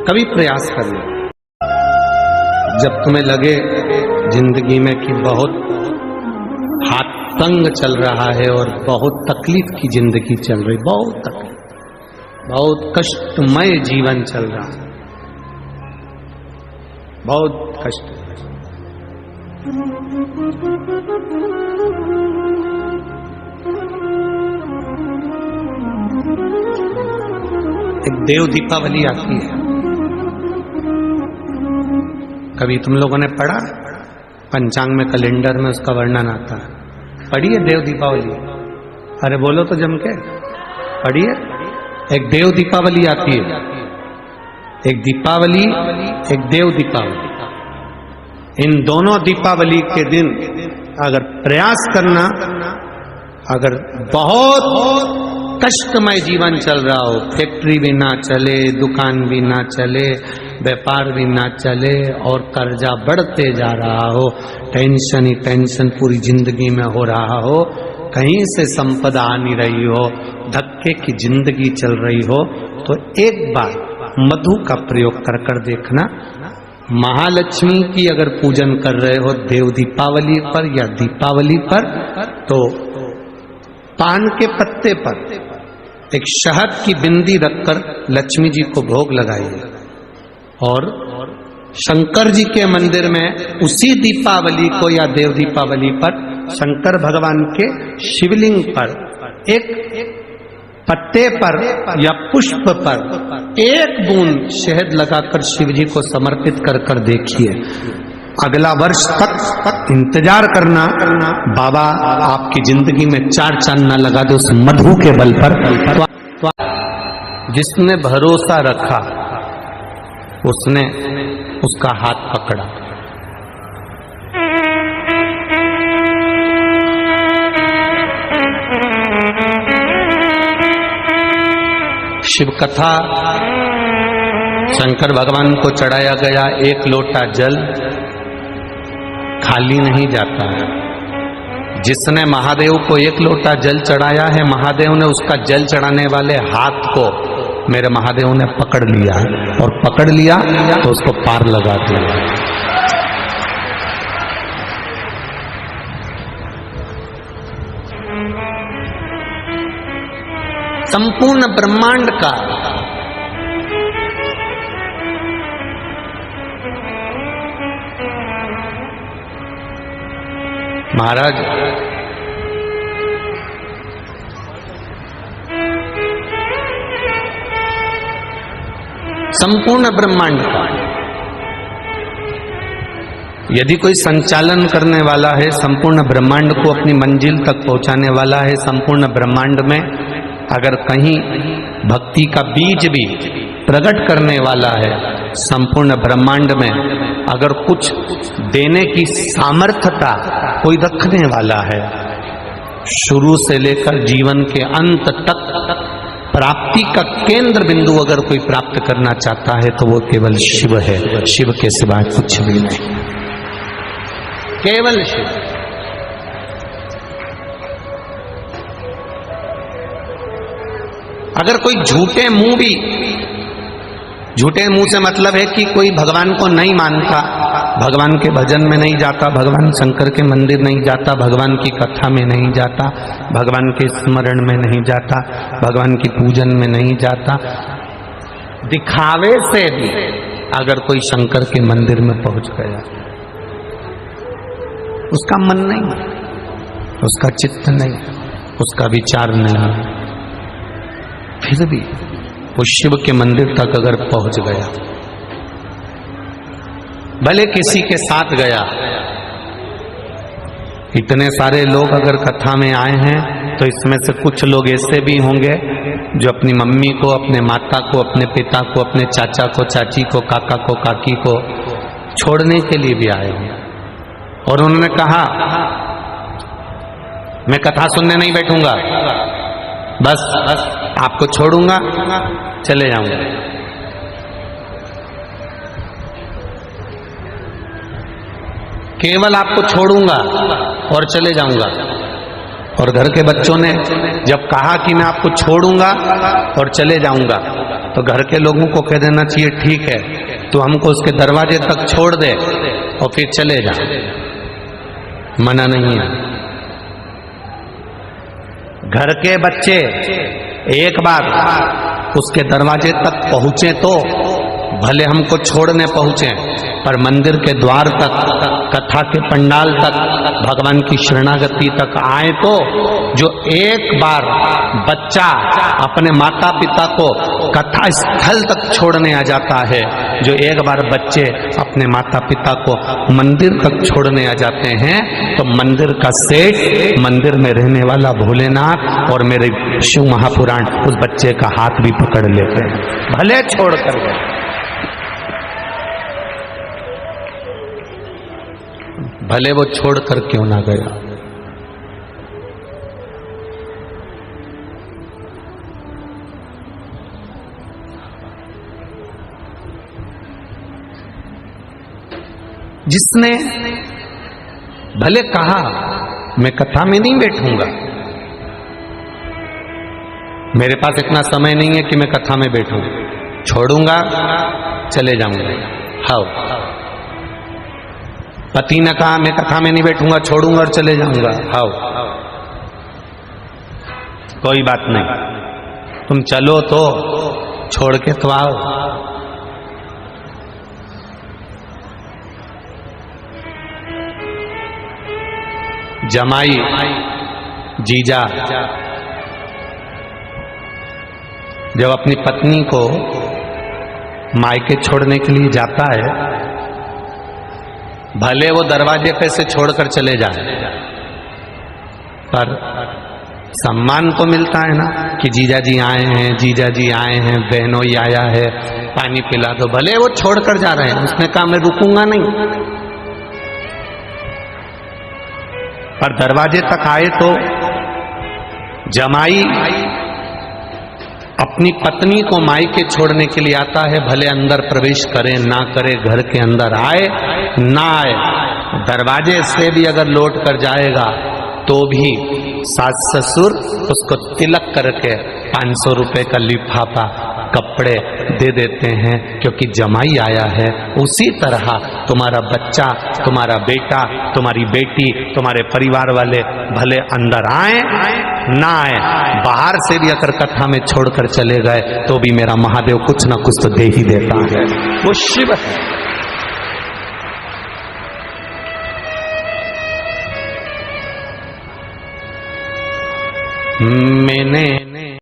कभी प्रयास करना, जब तुम्हें लगे जिंदगी में कि बहुत हाथ तंग चल रहा है और बहुत तकलीफ की जिंदगी चल रही, बहुत तकलीफ, बहुत कष्टमय जीवन चल रहा है, बहुत कष्ट। एक देव दीपावली आती है, कभी तुम लोगों ने पढ़ा? पंचांग में, कैलेंडर में उसका वर्णन आता है। पढ़िए देव दीपावली, अरे बोलो तो जम के, पढ़िए। एक देव दीपावली आती है, एक दीपावली, एक देव दीपावली। इन दोनों दीपावली के दिन अगर प्रयास करना, अगर बहुत कष्टमय जीवन चल रहा हो, फैक्ट्री भी ना चले, दुकान भी ना चले, व्यापार भी ना चले और कर्जा बढ़ते जा रहा हो, टेंशन ही टेंशन पूरी जिंदगी में हो रहा हो, कहीं से संपदा आ नहीं रही हो, धक्के की जिंदगी चल रही हो, तो एक बार मधु का प्रयोग कर देखना। महालक्ष्मी की अगर पूजन कर रहे हो देव दीपावली पर या दीपावली पर, तो पान के पत्ते पर एक शहद की बिंदी रखकर लक्ष्मी जी को भोग लगाइए और शंकर जी के मंदिर में उसी दीपावली को या देव दीपावली पर शंकर भगवान के शिवलिंग पर एक पत्ते पर या पुष्प पर एक बूंद शहद लगाकर शिव जी को समर्पित कर देखिए। अगला वर्ष तक इंतजार करना, बाबा आपकी जिंदगी में चार चांद ना लगा दे उस मधु के बल पर। जिसने भरोसा रखा उसने उसका हाथ पकड़ा। शिव कथा शंकर भगवान को चढ़ाया गया एक लोटा जल खाली नहीं जाता है। जिसने महादेव को एक लोटा जल चढ़ाया है, महादेव ने उसका जल चढ़ाने वाले हाथ को मेरे महादेव ने पकड़ लिया और पकड़ लिया तो उसको पार लगा दिया। संपूर्ण ब्रह्मांड का महाराज संपूर्ण ब्रह्मांड का यदि कोई संचालन करने वाला है, संपूर्ण ब्रह्मांड को अपनी मंजिल तक पहुंचाने वाला है, संपूर्ण ब्रह्मांड में अगर कहीं भक्ति का बीज भी प्रकट करने वाला है, संपूर्ण ब्रह्मांड में अगर कुछ देने की सामर्थ्यता कोई रखने वाला है, शुरू से लेकर जीवन के अंत तक प्राप्ति का केंद्र बिंदु अगर कोई प्राप्त करना चाहता है तो वो केवल शिव है। शिव के सिवाय कुछ भी नहीं, केवल शिव। अगर कोई झूठे मुंह से मतलब है कि कोई भगवान को नहीं मानता, भगवान के भजन में नहीं जाता, भगवान शंकर के मंदिर नहीं जाता, भगवान की कथा में नहीं जाता, भगवान के स्मरण में नहीं जाता, भगवान की पूजन में नहीं जाता, दिखावे से भी अगर कोई शंकर के मंदिर में पहुंच गया, उसका मन नहीं, उसका चित्त नहीं, उसका विचार नहीं, फिर भी वो शिव के मंदिर तक अगर पहुंच गया, भले किसी के साथ गया। इतने सारे लोग अगर कथा में आए हैं तो इसमें से कुछ लोग ऐसे भी होंगे जो अपनी मम्मी को, अपने माता को, अपने पिता को, अपने चाचा को, चाची को, काका को, काकी को छोड़ने के लिए भी आए होंगे और उन्होंने कहा मैं कथा सुनने नहीं बैठूंगा, बस आपको छोड़ूंगा, चले जाऊंगा। केवल आपको छोड़ूंगा और चले जाऊंगा। और घर के बच्चों ने जब कहा कि मैं आपको छोड़ूंगा और चले जाऊंगा, तो घर के लोगों को कह देना चाहिए ठीक है, तो हमको उसके दरवाजे तक छोड़ दे और फिर चले जा, मना नहीं है। घर के बच्चे एक बार उसके दरवाजे तक पहुंचे तो भले हमको छोड़ने पहुंचे, पर मंदिर के द्वार तक, कथा के पंडाल तक, भगवान की शरणागति तक आए तो जो एक बार बच्चा अपने माता पिता को कथा स्थल तक छोड़ने आ जाता है, जो एक बार बच्चे अपने माता पिता को मंदिर तक छोड़ने आ जाते हैं, तो मंदिर का सेठ, मंदिर में रहने वाला भोलेनाथ और मेरे शिव महापुराण उस बच्चे का हाथ भी पकड़ लेते हैं, भले छोड़ कर गए। भले वो छोड़कर क्यों ना गया। जिसने भले कहा मैं कथा में नहीं बैठूंगा, मेरे पास इतना समय नहीं है कि मैं कथा में बैठूं, छोड़ूंगा चले जाऊंगा। हाँ, पति ने कहा मैं कथा में नहीं बैठूंगा, छोड़ूंगा और चले जाऊंगा। हाँ, कोई बात नहीं, तुम चलो तो छोड़ के तो आओ। जमाई जीजा जब अपनी पत्नी को मायके छोड़ने के लिए जाता है, भले वो दरवाजे पे से छोड़कर चले जाए, पर सम्मान तो मिलता है ना कि जीजा जी आए हैं, जीजा जी आए हैं, बहनों ही आया है, पानी पिला दो। भले वो छोड़कर जा रहे हैं, उसने कहा मैं रुकूंगा नहीं, पर दरवाजे तक आए तो जमाई अपनी पत्नी को मायके छोड़ने के लिए आता है, भले अंदर प्रवेश करे ना करे, घर के अंदर आए ना आए, दरवाजे से भी अगर लौट कर जाएगा तो भी सास ससुर उसको तिलक करके 500 रुपए का लिफाफा कपड़े दे देते हैं, क्योंकि जमाई आया है। उसी तरह तुम्हारा बच्चा, तुम्हारा बेटा, तुम्हारी बेटी, तुम्हारे परिवार वाले भले अंदर आए ना आए, बाहर से भी अगर कथा में छोड़कर चले गए तो भी मेरा महादेव कुछ ना कुछ तो दे ही देता है। वो शिव है। मैंने